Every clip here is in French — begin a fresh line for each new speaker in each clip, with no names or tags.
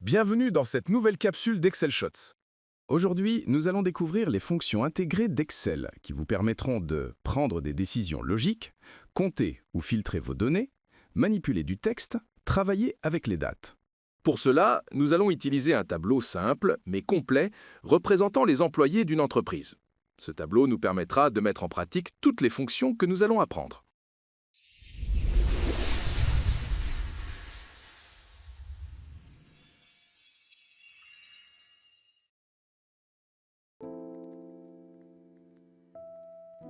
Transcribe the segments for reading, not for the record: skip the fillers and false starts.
Bienvenue dans cette nouvelle capsule d'Excel Shots. Aujourd'hui, nous allons découvrir les fonctions intégrées d'Excel qui vous permettront de prendre des décisions logiques, compter ou filtrer vos données, manipuler du texte, travailler avec les dates. Pour cela, nous allons utiliser un tableau simple mais complet représentant les employés d'une entreprise. Ce tableau nous permettra de mettre en pratique toutes les fonctions que nous allons apprendre.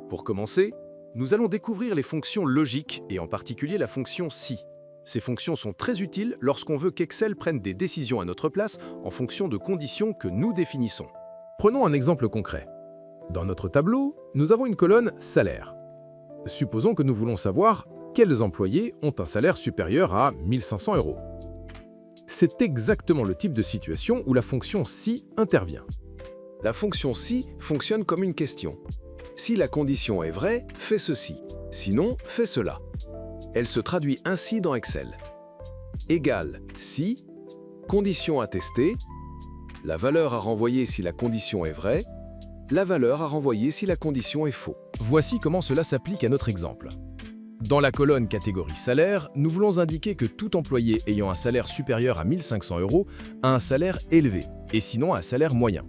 Pour commencer, nous allons découvrir les fonctions logiques et en particulier la fonction si. Ces fonctions sont très utiles lorsqu'on veut qu'Excel prenne des décisions à notre place en fonction de conditions que nous définissons. Prenons un exemple concret. Dans notre tableau, nous avons une colonne « Salaire ». Supposons que nous voulons savoir quels employés ont un salaire supérieur à 1 500 €. C'est exactement le type de situation où la fonction si intervient. La fonction si fonctionne comme une question. Si la condition est vraie, fais ceci. Sinon, fais cela. Elle se traduit ainsi dans Excel. Égale si, condition à tester, la valeur à renvoyer si la condition est vraie, la valeur à renvoyer si la condition est faux. Voici comment cela s'applique à notre exemple. Dans la colonne catégorie salaire, nous voulons indiquer que tout employé ayant un salaire supérieur à 1 500 € a un salaire élevé, et sinon un salaire moyen.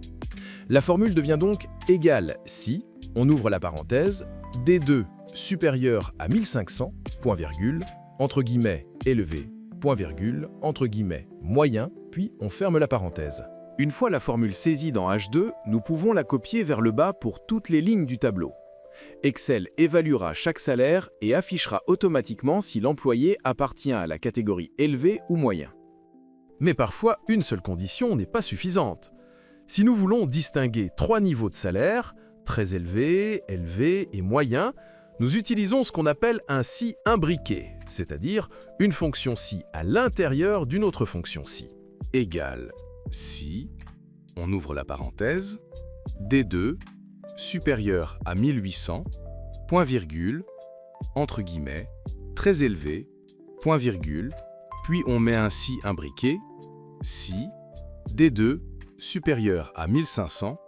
La formule devient donc égale si, on ouvre la parenthèse, D2 supérieur à 1500, point virgule, entre guillemets élevé, point virgule, entre guillemets moyen, puis on ferme la parenthèse. Une fois la formule saisie dans H2, nous pouvons la copier vers le bas pour toutes les lignes du tableau. Excel évaluera chaque salaire et affichera automatiquement si l'employé appartient à la catégorie élevé ou moyen. Mais parfois, une seule condition n'est pas suffisante. Si nous voulons distinguer 3 niveaux de salaire, très élevé, élevé et moyen, nous utilisons ce qu'on appelle un si imbriqué, c'est-à-dire une fonction si à l'intérieur d'une autre fonction si. Égale si, on ouvre la parenthèse, D2 supérieur à 1800, point virgule, entre guillemets, très élevé, point virgule, puis on met un si imbriqué, si, D2 supérieur à 1500,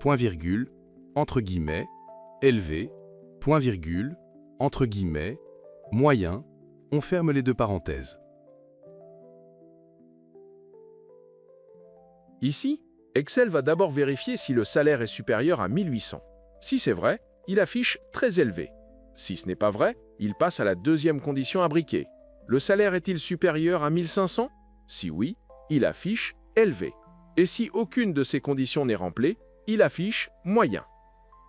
point virgule, entre guillemets, élevé, point virgule, entre guillemets, moyen, on ferme les deux parenthèses. Ici, Excel va d'abord vérifier si le salaire est supérieur à 1800. Si c'est vrai, il affiche « très élevé ». Si ce n'est pas vrai, il passe à la deuxième condition imbriquée. Le salaire est-il supérieur à 1500? Si oui, il affiche « élevé ». Et si aucune de ces conditions n'est remplie, il affiche « moyen ».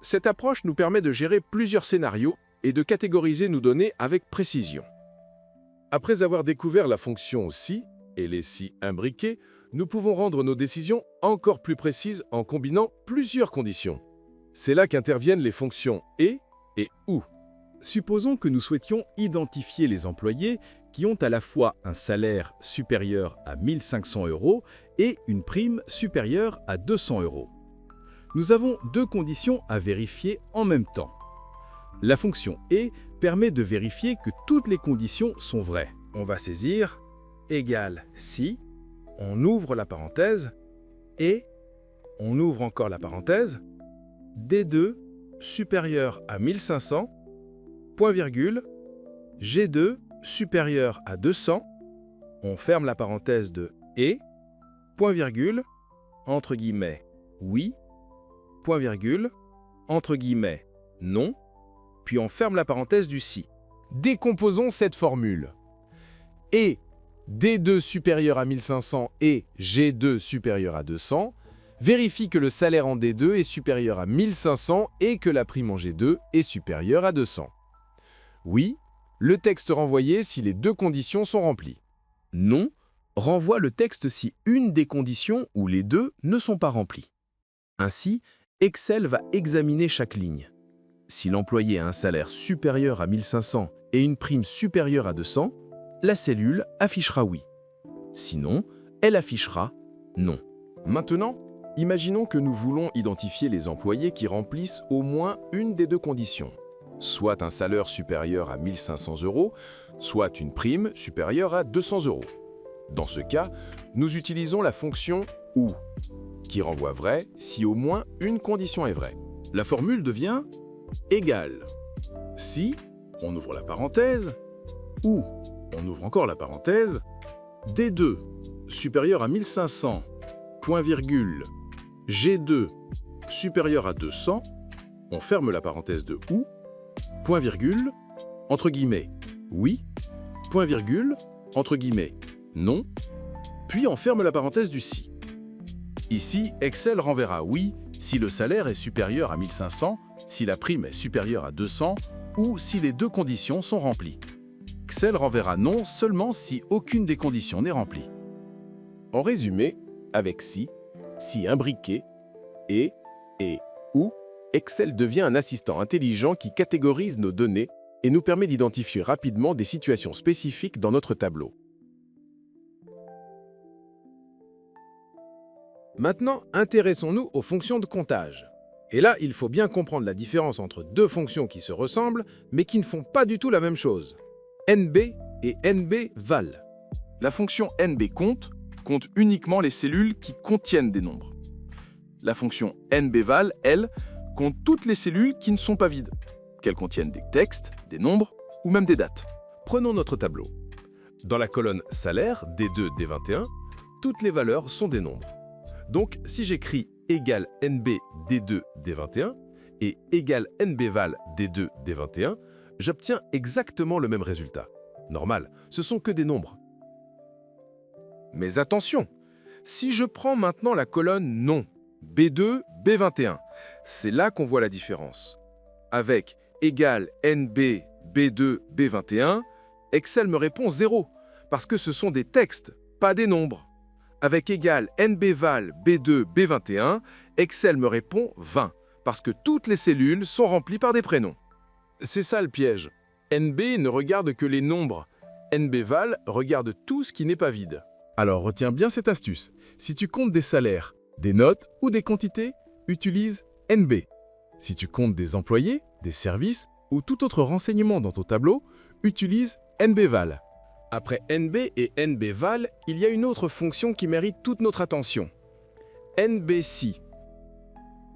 Cette approche nous permet de gérer plusieurs scénarios et de catégoriser nos données avec précision. Après avoir découvert la fonction si et les si imbriqués, nous pouvons rendre nos décisions encore plus précises en combinant plusieurs conditions. C'est là qu'interviennent les fonctions et ou. Supposons que nous souhaitions identifier les employés qui ont à la fois un salaire supérieur à 1 500 € et une prime supérieure à 200 €. Nous avons deux conditions à vérifier en même temps. La fonction « et » permet de vérifier que toutes les conditions sont vraies. On va saisir « égale si », on ouvre la parenthèse, et on ouvre encore la parenthèse, D2 supérieur à 1500, point virgule, G2 supérieur à 200, on ferme la parenthèse de « et », point virgule, entre guillemets « oui », point virgule, entre guillemets, non, puis on ferme la parenthèse du si. Décomposons cette formule. Et D2 supérieur à 1500 et G2 supérieur à 200 vérifie que le salaire en D2 est supérieur à 1500 et que la prime en G2 est supérieure à 200. Oui, le texte renvoyé si les deux conditions sont remplies. Non, renvoie le texte si une des conditions ou les deux ne sont pas remplies. Ainsi, Excel va examiner chaque ligne. Si l'employé a un salaire supérieur à 1500 et une prime supérieure à 200, la cellule affichera oui. Sinon, elle affichera non. Maintenant, imaginons que nous voulons identifier les employés qui remplissent au moins une des deux conditions. Soit un salaire supérieur à 1 500 €, soit une prime supérieure à 200 €.
Dans ce cas, nous utilisons la fonction « ou » qui renvoie vrai si au moins une condition est vraie. La formule devient égale si, on ouvre la parenthèse, ou, on ouvre encore la parenthèse, D2 supérieur à 1500, point virgule, G2 supérieur à 200, on ferme la parenthèse de ou, point virgule, entre guillemets, oui, point virgule, entre guillemets, non, puis on ferme la parenthèse du si. Ici, Excel renverra oui si le salaire est supérieur à 1500, si la prime est supérieure à 200 ou si les deux conditions sont remplies. Excel renverra non seulement si aucune des conditions n'est remplie. En résumé, avec si imbriqué, et ou, Excel devient un assistant intelligent qui catégorise nos données et nous permet d'identifier rapidement des situations spécifiques dans notre tableau.
Maintenant, intéressons-nous aux fonctions de comptage. Et là, il faut bien comprendre la différence entre deux fonctions qui se ressemblent, mais qui ne font pas du tout la même chose. NB et NB-val.
La fonction NB-compte compte uniquement les cellules qui contiennent des nombres. La fonction NB-val, elle, compte toutes les cellules qui ne sont pas vides, qu'elles contiennent des textes, des nombres ou même des dates. Prenons notre tableau. Dans la colonne salaire D2, D21, toutes les valeurs sont des nombres. Donc, si j'écris égale NB D2 D21 et égale NB-val D2 D21, j'obtiens exactement le même résultat. Normal, ce sont que des nombres. Mais attention, si je prends maintenant la colonne nom, B2, B21, c'est là qu'on voit la différence. Avec égale NB B2 B21, Excel me répond 0, parce que ce sont des textes, pas des nombres. Avec égal NB-val B2 B21, Excel me répond 20, parce que toutes les cellules sont remplies par des prénoms. C'est ça le piège. NB ne regarde que les nombres. NB-val regarde tout ce qui n'est pas vide. Alors retiens bien cette astuce. Si tu comptes des salaires, des notes ou des quantités, utilise NB. Si tu comptes des employés, des services ou tout autre renseignement dans ton tableau, utilise NB-val. Après NB et NB-val, il y a une autre fonction qui mérite toute notre attention. NB-si.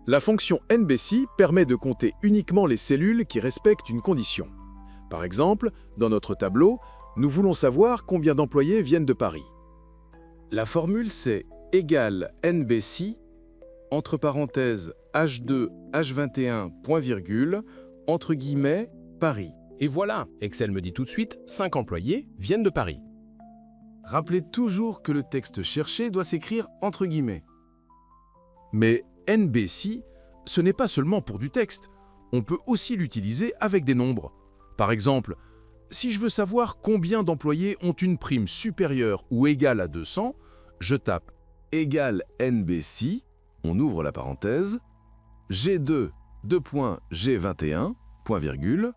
La fonction NB-si permet de compter uniquement les cellules qui respectent une condition. Par exemple, dans notre tableau, nous voulons savoir combien d'employés viennent de Paris. La formule c'est égale NB-si, entre parenthèses H2, H21, point virgule, entre guillemets, Paris. Et voilà, Excel me dit tout de suite, 5 employés viennent de Paris. Rappelez toujours que le texte cherché doit s'écrire entre guillemets. Mais NB-si, ce n'est pas seulement pour du texte. On peut aussi l'utiliser avec des nombres. Par exemple, si je veux savoir combien d'employés ont une prime supérieure ou égale à 200, je tape égale NB-si, on ouvre la parenthèse, G2, G21, point virgule,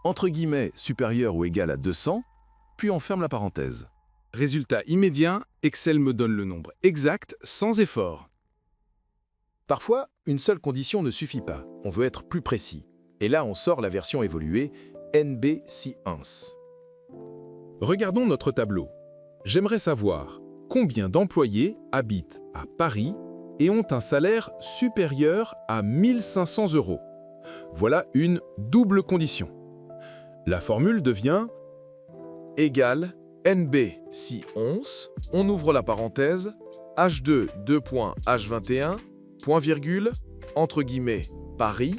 entre guillemets supérieur ou égal à 200, puis on ferme la parenthèse. Résultat immédiat, Excel me donne le nombre exact sans effort. Parfois, une seule condition ne suffit pas, on veut être plus précis. Et là, on sort la version évoluée NB-si-ins. Regardons notre tableau. J'aimerais savoir combien d'employés habitent à Paris et ont un salaire supérieur à 1500 €. Voilà une double condition. La formule devient égale NB-si-ons, on ouvre la parenthèse, H2, H21, point virgule, entre guillemets, Paris,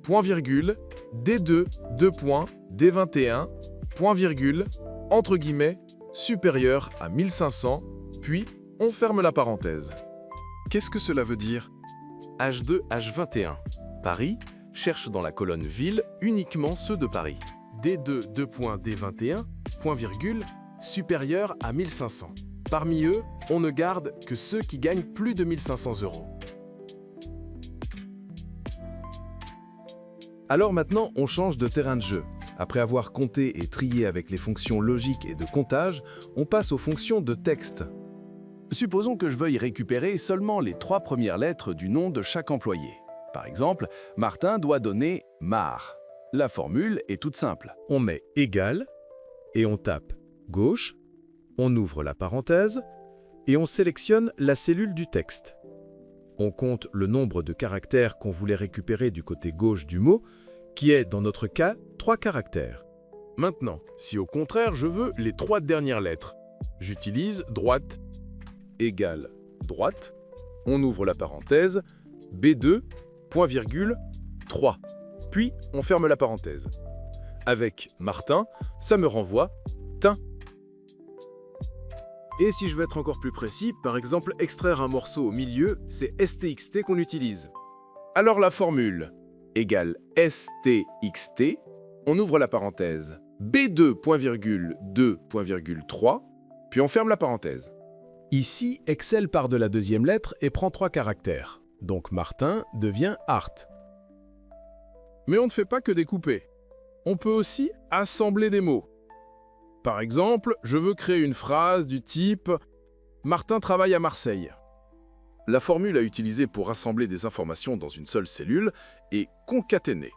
point virgule, D2, D21, point virgule, entre guillemets, supérieur à 1500, puis on ferme la parenthèse. Qu'est-ce que cela veut dire? H2, H21. Paris cherche dans la colonne ville uniquement ceux de Paris. D2, D21, point virgule, supérieur à 1500. Parmi eux, on ne garde que ceux qui gagnent plus de 1500 €. Alors maintenant, on change de terrain de jeu. Après avoir compté et trié avec les fonctions logiques et de comptage, on passe aux fonctions de texte. Supposons que je veuille récupérer seulement les 3 premières lettres du nom de chaque employé. Par exemple, Martin doit donner Mar. La formule est toute simple. On met égal et on tape gauche,
On ouvre la parenthèse et on sélectionne la cellule du texte. On compte le nombre de caractères qu'on voulait récupérer du côté gauche du mot, qui est, dans notre cas, 3 caractères.
Maintenant, si au contraire je veux les 3 dernières lettres, j'utilise droite égale droite, on ouvre la parenthèse, B2, point virgule, 3, puis on ferme la parenthèse. Avec Martin, ça me renvoie tin. Et si je veux être encore plus précis, par exemple extraire un morceau au milieu, c'est STXT qu'on utilise. Alors la formule égale STXT, on ouvre la parenthèse, B2.2.3, puis on ferme la parenthèse.
Ici, Excel part de la deuxième lettre et prend 3 caractères. Donc Martin devient Art.
Mais on ne fait pas que découper. On peut aussi assembler des mots. Par exemple, je veux créer une phrase du type « Martin travaille à Marseille ». La formule à utiliser pour rassembler des informations dans une seule cellule est concaténer.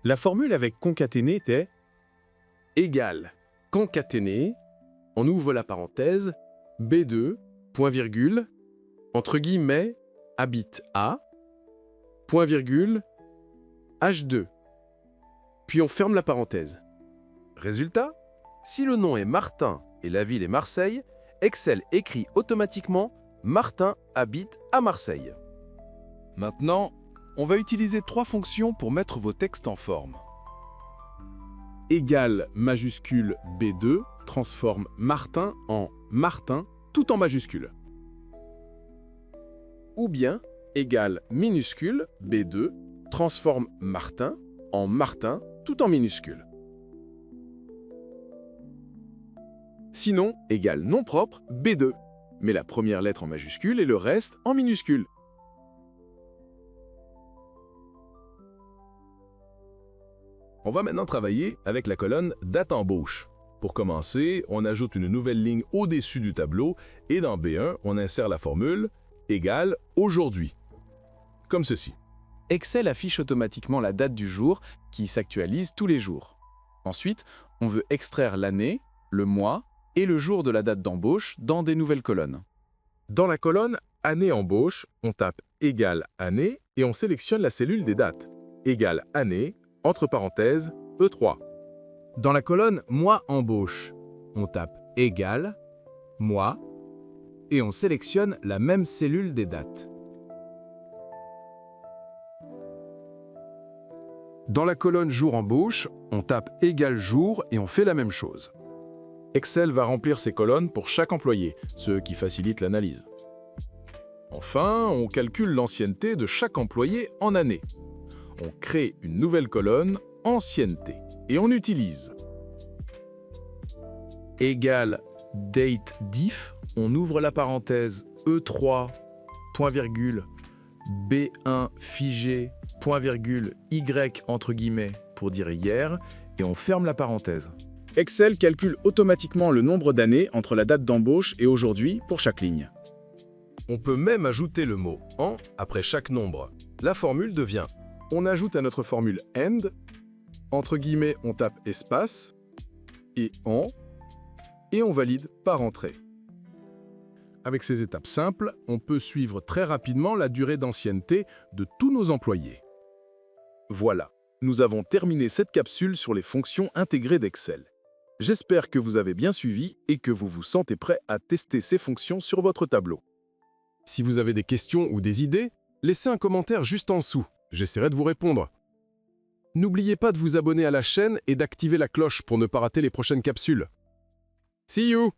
La formule avec concaténer est
égale concaténer, on ouvre la parenthèse, B2, point virgule, entre guillemets, habite A, point virgule, H2. Puis on ferme la parenthèse. Résultat, si le nom est Martin et la ville est Marseille, Excel écrit automatiquement « Martin habite à Marseille ».
Maintenant, on va utiliser 3 fonctions pour mettre vos textes en forme.
Égale majuscule B2 transforme Martin en Martin tout en majuscule. Ou bien égale minuscule B2 transforme Martin en Martin tout en minuscule. Sinon, égale nom propre B2, mais la première lettre en majuscule et le reste en minuscule.
On va maintenant travailler avec la colonne « Date embauche ». Pour commencer, on ajoute une nouvelle ligne au-dessus du tableau et dans B1, on insère la formule « égale aujourd'hui », comme ceci.
Excel affiche automatiquement la date du jour qui s'actualise tous les jours. Ensuite, on veut extraire l'année, le mois et le jour de la date d'embauche dans des nouvelles colonnes.
Dans la colonne « Année embauche », on tape « égale année » et on sélectionne la cellule des dates. « Égale année » entre parenthèses, E3.
dans la colonne « Mois embauche », on tape « Égal »,« Mois » et on sélectionne la même cellule des dates.
Dans la colonne « Jour embauche », on tape « Égal jour » et on fait la même chose. Excel va remplir ces colonnes pour chaque employé, ce qui facilite l'analyse. Enfin, on calcule l'ancienneté de chaque employé en années. On crée une nouvelle colonne « Ancienneté » et on utilise égale date diff, on ouvre la parenthèse E3, point virgule, B1 figé, point virgule, Y entre guillemets pour dire hier, et on ferme la parenthèse. Excel calcule automatiquement le nombre d'années entre la date d'embauche et aujourd'hui pour chaque ligne. On peut même ajouter le mot « en » après chaque nombre. La formule devient on ajoute à notre formule « end », entre guillemets on tape « espace » et « en » et on valide par entrée. Avec ces étapes simples, on peut suivre très rapidement la durée d'ancienneté de tous nos employés. Voilà, nous avons terminé cette capsule sur les fonctions intégrées d'Excel. J'espère que vous avez bien suivi et que vous vous sentez prêt à tester ces fonctions sur votre tableau. Si vous avez des questions ou des idées, laissez un commentaire juste en dessous. J'essaierai de vous répondre. N'oubliez pas de vous abonner à la chaîne et d'activer la cloche pour ne pas rater les prochaines capsules. See you!